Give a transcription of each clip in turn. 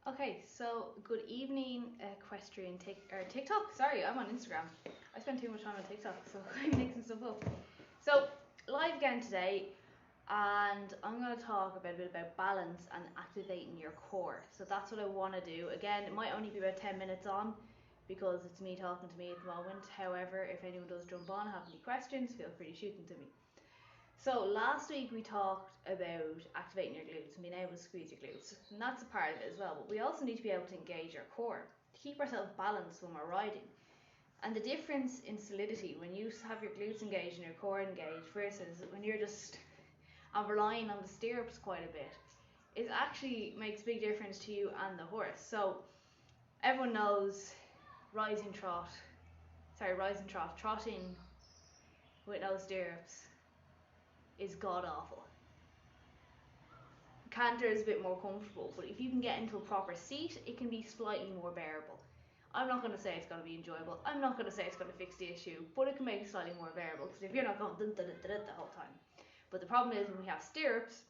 Okay, so good evening, equestrian TikTok. Sorry, I'm on Instagram. I spend too much time on TikTok, so I'm mixing stuff up. So live again today, and I'm going to talk a bit about balance and activating your core. So that's what I want to do. Again, it might only be about 10 minutes on because it's me talking to me at the moment. However, if anyone does jump on, have any questions, feel free to shoot them to me. So last week we talked about activating your glutes and being able to squeeze your glutes, and that's a part of it as well. But we also need to be able to engage our core to keep ourselves balanced when we're riding. And the difference in solidity when you have your glutes engaged and your core engaged versus when you're just relying on the stirrups quite a bit, it actually makes a big difference to you and the horse. So everyone knows trotting with no stirrups is god awful. Canter is a bit more comfortable, but if you can get into a proper seat, it can be slightly more bearable. I'm not going to say it's going to be enjoyable. I'm not going to say it's going to fix the issue, but it can make it slightly more bearable because if you're not going the whole time. But the problem is when we have stirrups,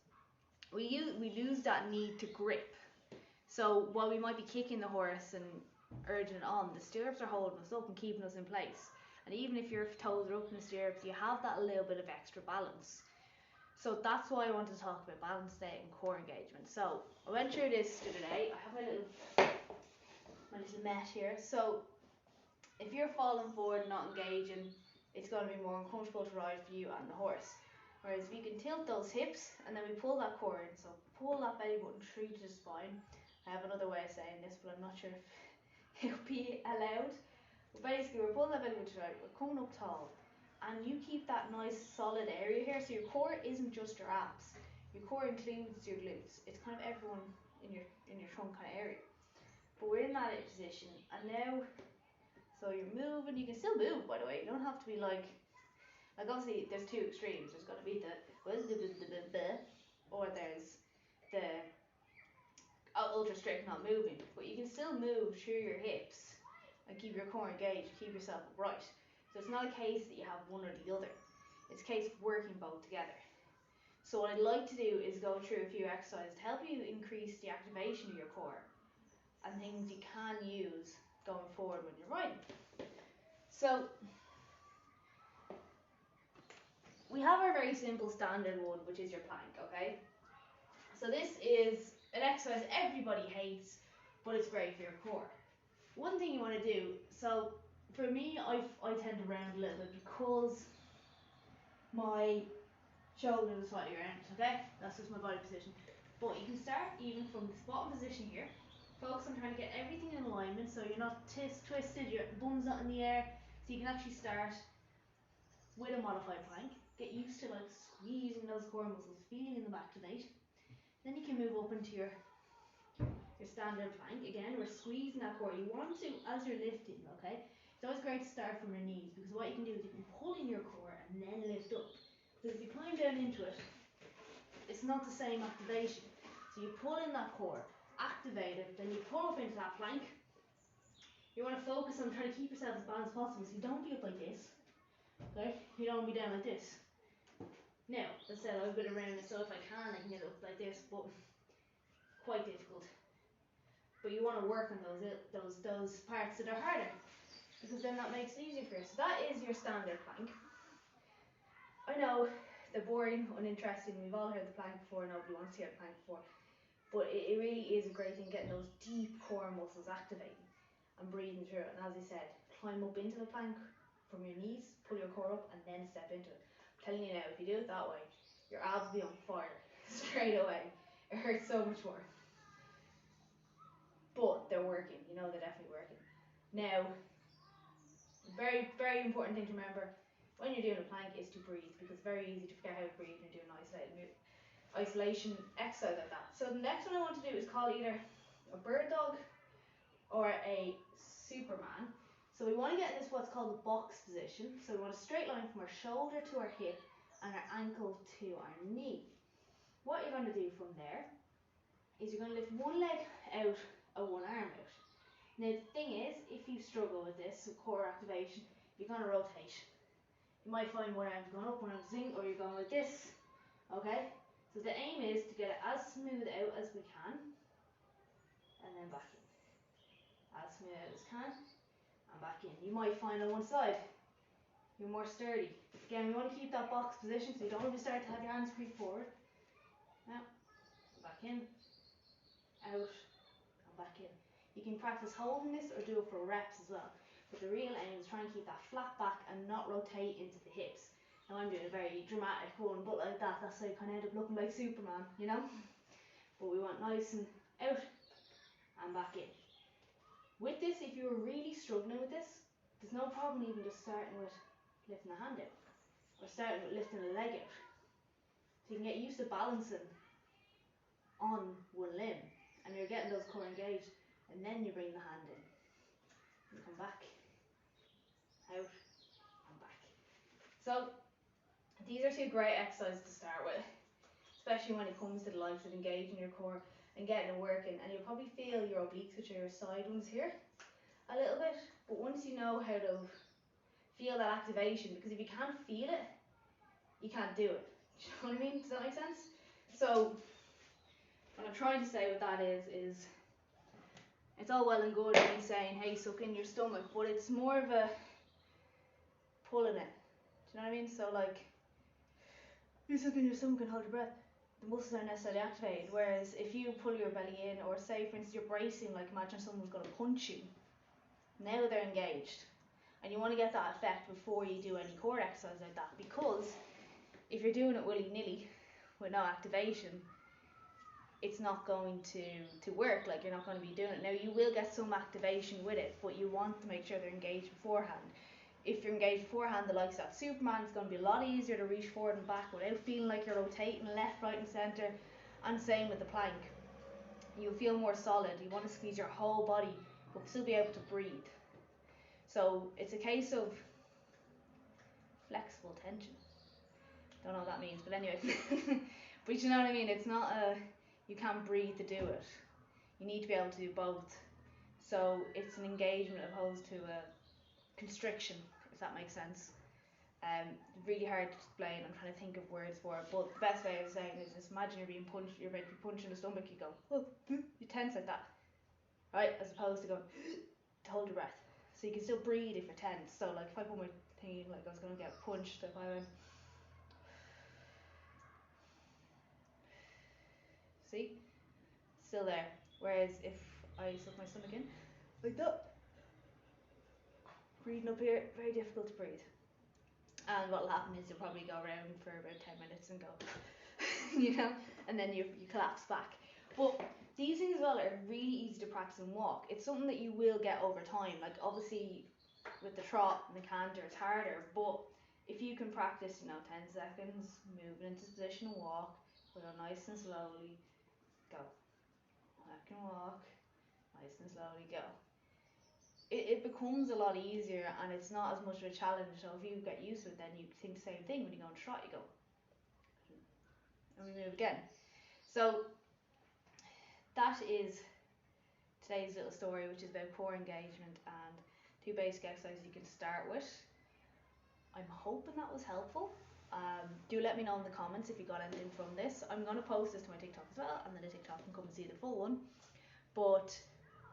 we lose that need to grip. So while we might be kicking the horse and urging it on, the stirrups are holding us up and keeping us in place. And even if your toes are up in the stirrups, you have that little bit of extra balance. So that's why I wanted to talk about balance today and core engagement. So I went through this today. I have my little mat here. So if you're falling forward and not engaging, it's going to be more uncomfortable to ride for you and the horse. Whereas if you can tilt those hips and then we pull that core in, so pull that belly button through to the spine. I have another way of saying this, but I'm not sure if it would be allowed. But basically we're pulling that belly button through, we're coming up tall. And you keep that nice solid area here, so your core isn't just your abs. Your core includes your glutes. It's kind of everyone in your trunk kind of area. But we're in that position, and now, so you're moving. You can still move, by the way. You don't have to be like obviously there's two extremes. There's going to be the or there's the ultra strict not moving. But you can still move through your hips and keep your core engaged, keep yourself upright. So it's not a case that you have one or the other. It's a case of working both together. So what I'd like to do is go through a few exercises to help you increase the activation of your core and things you can use going forward when you're riding. So we have our very simple standard one, which is your plank, okay? So this is an exercise everybody hates, but it's great for your core. One thing you want to do, so for me, I tend to round a little bit because my shoulders are slightly round, okay? That's just my body position. But you can start even from this bottom position here. Focus on trying to get everything in alignment so you're not twisted, your bum's not in the air. So you can actually start with a modified plank. Get used to like squeezing those core muscles, feeling them activate. Then you can move up into your standard plank. Again, we're squeezing that core. You want to, as you're lifting, okay? It's always great to start from your knees because what you can do is you can pull in your core and then lift up. Because if you climb down into it, it's not the same activation. So you pull in that core, activate it, then you pull up into that plank. You want to focus on trying to keep yourself as balanced as possible. So you don't be up like this, okay? You don't want to be down like this. Now, as I said, I've been around it, so if I can get up like this, but quite difficult. But you want to work on those parts that are harder, because then that makes it easier for you. So that is your standard plank. I know they're boring, uninteresting. We've all heard the plank before. Nobody wants to hear the plank before. But it really is a great thing getting those deep core muscles activating and breathing through it. And as I said, climb up into the plank from your knees, pull your core up, and then step into it. I'm telling you now, if you do it that way, your abs will be on fire straight away. It hurts so much more. But they're working, you know, they're definitely working. Now, very, very important thing to remember when you're doing a plank is to breathe, because it's very easy to forget how to breathe when you're doing isolation exercise like that. So the next one I want to do is called either a bird dog or a Superman. So we want to get in this what's called the box position. So we want a straight line from our shoulder to our hip and our ankle to our knee. What you're going to do from there is you're going to lift one leg out and one arm out. Now the thing is, if you struggle with this, so core activation, you're going to rotate. You might find one arm's going up, one arm's zing, or you're going like this, okay? So the aim is to get it as smooth out as we can, and then Yeah, just can. And back in. You might find on one side you're more sturdy. Again, we want to keep that box position so you don't want to start to have your hands creep forward. Now, back in, out, and back in. You can practice holding this or do it for reps as well. But the real aim is try and keep that flat back and not rotate into the hips. Now I'm doing a very dramatic one, but like that, that's how you kind of end up looking like Superman, you know? But we want nice and out and back in. With this, if you're really struggling with this, there's no problem even just starting with lifting the hand out or starting with lifting the leg out. So you can get used to balancing on one limb and you're getting those core engaged, and then you bring the hand in. You come back, out and back. So these are two great exercises to start with, especially when it comes to the likes of engaging your core and getting it working. And you'll probably feel your obliques, which are your side ones here, a little bit. But once you know how to feel that activation, because if you can't feel it, you can't do it. Do you know what I mean? Does that make sense? So what I'm trying to say with that is it's all well and good me saying, hey, suck in your stomach, but it's more of a pulling it. Do you know what I mean? So like, you suck in your stomach and hold your breath, the muscles aren't necessarily activated. Whereas if you pull your belly in, or say for instance you're bracing, like imagine someone's going to punch you, now they're engaged. And you want to get that effect before you do any core exercise like that, because if you're doing it willy-nilly with no activation, it's not going to work. Like, you're not going to be doing it. Now you will get some activation with it, but you want to make sure they're engaged beforehand. If you're engaged beforehand, the likes of that Superman, it's going to be a lot easier to reach forward and back without feeling like you're rotating left, right and centre. And same with the plank. You'll feel more solid. You want to squeeze your whole body but still be able to breathe. So it's a case of flexible tension. Don't know what that means, but anyway. But you know what I mean? It's not you can't breathe to do it. You need to be able to do both. So it's an engagement opposed to a constriction, if that makes sense. Really hard to explain. I'm trying to think of words for it, but the best way of saying it is just imagine you're being punched, you're about to be punched in the stomach, you go, oh, you tense like that, right? As opposed to going to hold your breath. So you can still breathe if you're tense. So like if I put my thing in, like I was going to get punched, if I went, see, still there. Whereas if I suck my stomach in, like that, breathing up here, very difficult to breathe. And what will happen is you'll probably go around for about 10 minutes and go, you know, and then you collapse back. But these things as well are really easy to practice and walk. It's something that you will get over time. Like obviously with the trot and the canter, it's harder. But if you can practice, you know, 10 seconds, moving into position and walk, go nice and slowly, go. Back and walk, nice and slowly, go. It becomes a lot easier and it's not as much of a challenge. So if you get used to it, then you think the same thing when you go on trot, you go and we move again. So that is today's little story, which is about core engagement and 2 basic exercises you can start with. I'm hoping that was helpful. Do let me know in the comments if you got anything from this. I'm going to post this to my TikTok as well, and then the TikTok can come and see the full one. But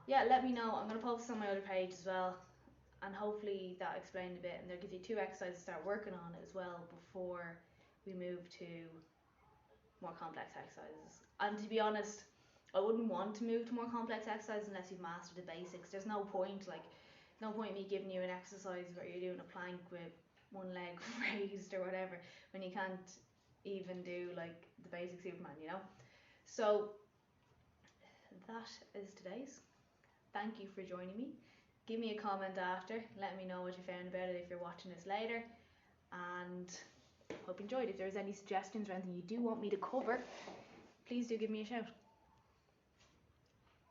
yeah, let me know. I'm going to post this on my other page as well, and hopefully that explained a bit, and they'll give you 2 exercises to start working on it as well before we move to more complex exercises. And to be honest, I wouldn't want to move to more complex exercises unless you've mastered the basics. There's no point, like, no point me giving you an exercise where you're doing a plank with one leg raised or whatever when you can't even do like the basic Superman, you know. So that is today's. Thank you for joining me. Give me a comment after, let me know what you found about it if you're watching this later, and hope you enjoyed. If there's any suggestions or anything you do want me to cover, please do give me a shout.